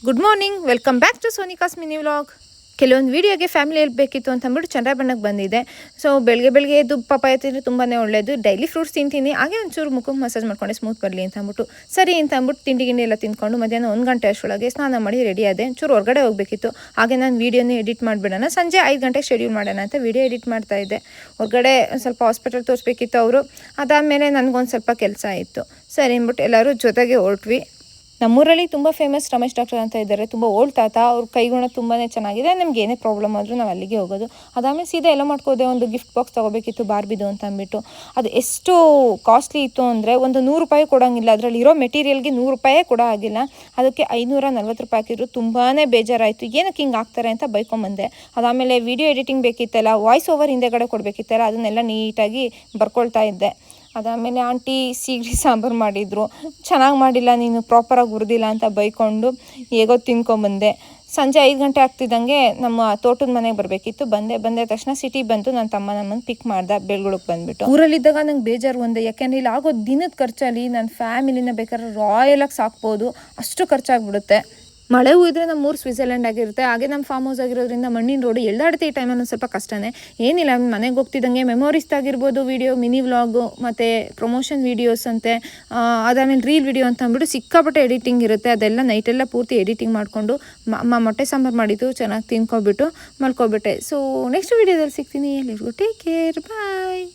Good morning, welcome back to Sonika's mini vlog. ಕೆಲವೊಂದು ವೀಡಿಯೋಗೆ family help ಬೇಕಿತ್ತು ಅಂತಂದ್ಬಿಟ್ಟು ಚಂದ್ರಬಣ್ಣಕ್ಕೆ ಬಂದಿದೆ. ಸೊ ಬೆಳಗ್ಗೆ ಎದ್ದು ಪಪ್ಪಾಯ ತಿಂದರೆ ತುಂಬಾ ಒಳ್ಳೆಯದು. ಡೈಲಿ ಫ್ರೂಟ್ಸ್ ತಿಂತೀನಿ, ಹಾಗೆ ಒಂಚೂರು ಮುಖಕ್ಕೆ ಮಸಾಜ್ ಮಾಡ್ಕೊಂಡೆ ಸ್ಮೂತ್ ಬರಲಿ ಅಂತ ಅಂದ್ಬಿಟ್ಟು ಸರಿ ಅಂತ ಅಂದ್ಬಿಟ್ಟು ತಿಂಡಿ ಎಲ್ಲ ತಿಂದ್ಕೊಂಡು ಮಧ್ಯಾಹ್ನ 1 ಗಂಟೆ ಅಷ್ಟರೊಳಗೆ ಸ್ನಾನ ಮಾಡಿ ರೆಡಿ ಆದೆ. ಒಂಚೂರು ಹೊರಗಡೆ ಹೋಗಬೇಕಿತ್ತು. ಹಾಗೆ ನಾನು ವೀಡಿಯೋನೇ ಎಡಿಟ್ ಮಾಡಿಬಿಡೋಣ, ಸಂಜೆ 5 ಗಂಟೆಗೆ ಶೆಡ್ಯೂಲ್ ಮಾಡೋಣ ಅಂತ ವೀಡಿಯೋ ಎಡಿಟ್ ಮಾಡ್ತಾಯಿದ್ದೆ. ಹೊರಗಡೆ ಸ್ವಲ್ಪ ಹಾಸ್ಪಿಟಲ್ ತೋರಿಸ್ಬೇಕಿತ್ತು ಅವರು. ಅದಾದಮೇಲೆ ನನಗೊಂದು ಸ್ವಲ್ಪ ಕೆಲಸ ಇತ್ತು. ಸರಿ ಅಂದ್ಬಿಟ್ಟು ಎಲ್ಲರೂ ಜೊತೆಗೆ ಹೊರಟ್ವಿ. ನಮ್ಮೂರಲ್ಲಿ ತುಂಬ ಫೇಮಸ್ ರಮೇಶ್ ಡಾಕ್ಟರ್ ಅಂತ ಇದ್ದಾರೆ. ತುಂಬ ಓಲ್ಡ್ ತಾತ, ಅವ್ರ ಕೈಗುಣ ತುಂಬಾ ಚೆನ್ನಾಗಿದೆ. ನಮ್ಗೆ ಏನೇ ಪ್ರಾಬ್ಲಮ್ ಆದರೂ ನಾವು ಅಲ್ಲಿಗೆ ಹೋಗೋದು. ಅದಾದಮೇಲೆ ಸೀದಾ ಎಲ್ಲ ಮಾಡ್ಕೋದೆ. ಒಂದು ಗಿಫ್ಟ್ ಬಾಕ್ಸ್ ತೊಗೋಬೇಕಿತ್ತು ಬಾರ್ಬಿದು ಅಂತ ಅಂದ್ಬಿಟ್ಟು. ಅದು ಎಷ್ಟು ಕಾಸ್ಟ್ಲಿ ಇತ್ತು ಅಂದರೆ ಒಂದು 100 ರೂಪಾಯಿ ಕೊಡೋಂಗಿಲ್ಲ. ಅದರಲ್ಲಿ ಇರೋ ಮೆಟೀರಿಯಲ್ಗೆ 100 ರೂಪಾಯೇ ಕೊಡೋ ಆಗಿಲ್ಲ. ಅದಕ್ಕೆ 540 ರೂಪಾಯಿ ಹಾಕಿದ್ರು. ತುಂಬಾ ಬೇಜಾರಾಯಿತು, ಏನಕ್ಕೆ ಹಿಂಗೆ ಆಗ್ತಾರೆ ಅಂತ ಬೈಕೊಂಬಂದೆ. ಅದಾದಮೇಲೆ ವೀಡಿಯೋ ಎಡಿಟಿಂಗ್ ಬೇಕಿತ್ತಲ್ಲ, ವಾಯ್ಸ್ ಓವರ್ ಹಿಂದೆಗಡೆ ಕೊಡಬೇಕಿತ್ತಲ್ಲ, ಅದನ್ನೆಲ್ಲ ನೀಟಾಗಿ ಬರ್ಕೊಳ್ತಾ ಇದ್ದೆ. ಅದಾದಮೇಲೆ ಆಂಟಿ ಸೀಗಡಿ ಸಾಂಬಾರು ಮಾಡಿದರು. ಚೆನ್ನಾಗಿ ಮಾಡಿಲ್ಲ, ನೀನು ಪ್ರಾಪರಾಗಿ ಹುರಿದಿಲ್ಲ ಅಂತ ಬೈಕೊಂಡು ಹೇಗೋ ತಿನ್ಕೊಂಬಂದೆ. ಸಂಜೆ 5 ಗಂಟೆ ಆಗ್ತಿದ್ದಂಗೆ ನಮ್ಮ ತೋಟದ ಮನೆಗೆ ಬರಬೇಕಿತ್ತು. ಬಂದ ತಕ್ಷಣ ಸಿಟಿ ಬಂತು. ನನ್ನ ತಮ್ಮ ನಮ್ಮನ್ನು ಪಿಕ್ ಮಾಡ್ದೆ. ಬೆಳ್ಗುಳಕ್ಕೆ ಬಂದುಬಿಟ್ಟು ಊರಲ್ಲಿದ್ದಾಗ ನಂಗೆ ಬೇಜಾರು ಒಂದೇ, ಯಾಕೆಂದರೆ ಇಲ್ಲಿ ಆಗೋ ದಿನದ ಖರ್ಚಲ್ಲಿ ನನ್ನ ಫ್ಯಾಮಿಲಿನ ಬೇಕಾದ್ರೆ ರಾಯಲಾಗಿ ಸಾಕ್ಬೋದು, ಅಷ್ಟು ಖರ್ಚಾಗ್ಬಿಡುತ್ತೆ. ಮಳೆ ಹೋದರೆ ನಮ್ಮೂರು ಸ್ವಿಟ್ಜರ್ಲೆಂಡ್ ಆಗಿರುತ್ತೆ. ಹಾಗೆ ನಮ್ಮ ಫಾರ್ಮ್ ಹೌಸ್ ಆಗಿರೋದ್ರಿಂದ ಮಣ್ಣಿನ ರೋಡು ಎಲ್ಲಾಡ್ತಿ ಈ ಟೈಮಲ್ಲಿ ಒಂದು ಸ್ವಲ್ಪ ಕಷ್ಟನೇ. ಏನಿಲ್ಲ, ಮನೆಗೆ ಹೋಗ್ತಿದ್ದಂಗೆ ಮೆಮೊರೀಸ್ ಆಗಿರ್ಬೋದು, ವೀಡಿಯೋ ಮಿನಿ ವ್ಲಾಗು ಮತ್ತು ಪ್ರಮೋಷನ್ ವೀಡಿಯೋಸ್ ಅಂತೆ, ಅದಾದಮೇಲೆ ರೀಲ್ ವೀಡಿಯೋ ಅಂತ ಅಂದ್ಬಿಟ್ಟು ಸಿಕ್ಕಾಪಟ್ಟೆ ಎಡಿಟಿಂಗ್ ಇರುತ್ತೆ. ಅದೆಲ್ಲ ನೈಟೆಲ್ಲ ಪೂರ್ತಿ ಎಡಿಟಿಂಗ್ ಮಾಡಿಕೊಂಡು ಅಮ್ಮ ಮೊಟ್ಟೆ ಸಾಂಬಾರು ಮಾಡಿದ್ದು ಚೆನ್ನಾಗಿ ತಿನ್ಕೊಬಿಟ್ಟು ಮಲ್ಕೊಬಿಟ್ಟೆ. ಸೊ ನೆಕ್ಸ್ಟ್ ವೀಡಿಯೋದಲ್ಲಿ ಸಿಗ್ತೀನಿ. ಎಲ್ಲಿಗೂ ಟೇಕ್ ಕೇರ್, ಬಾಯ್.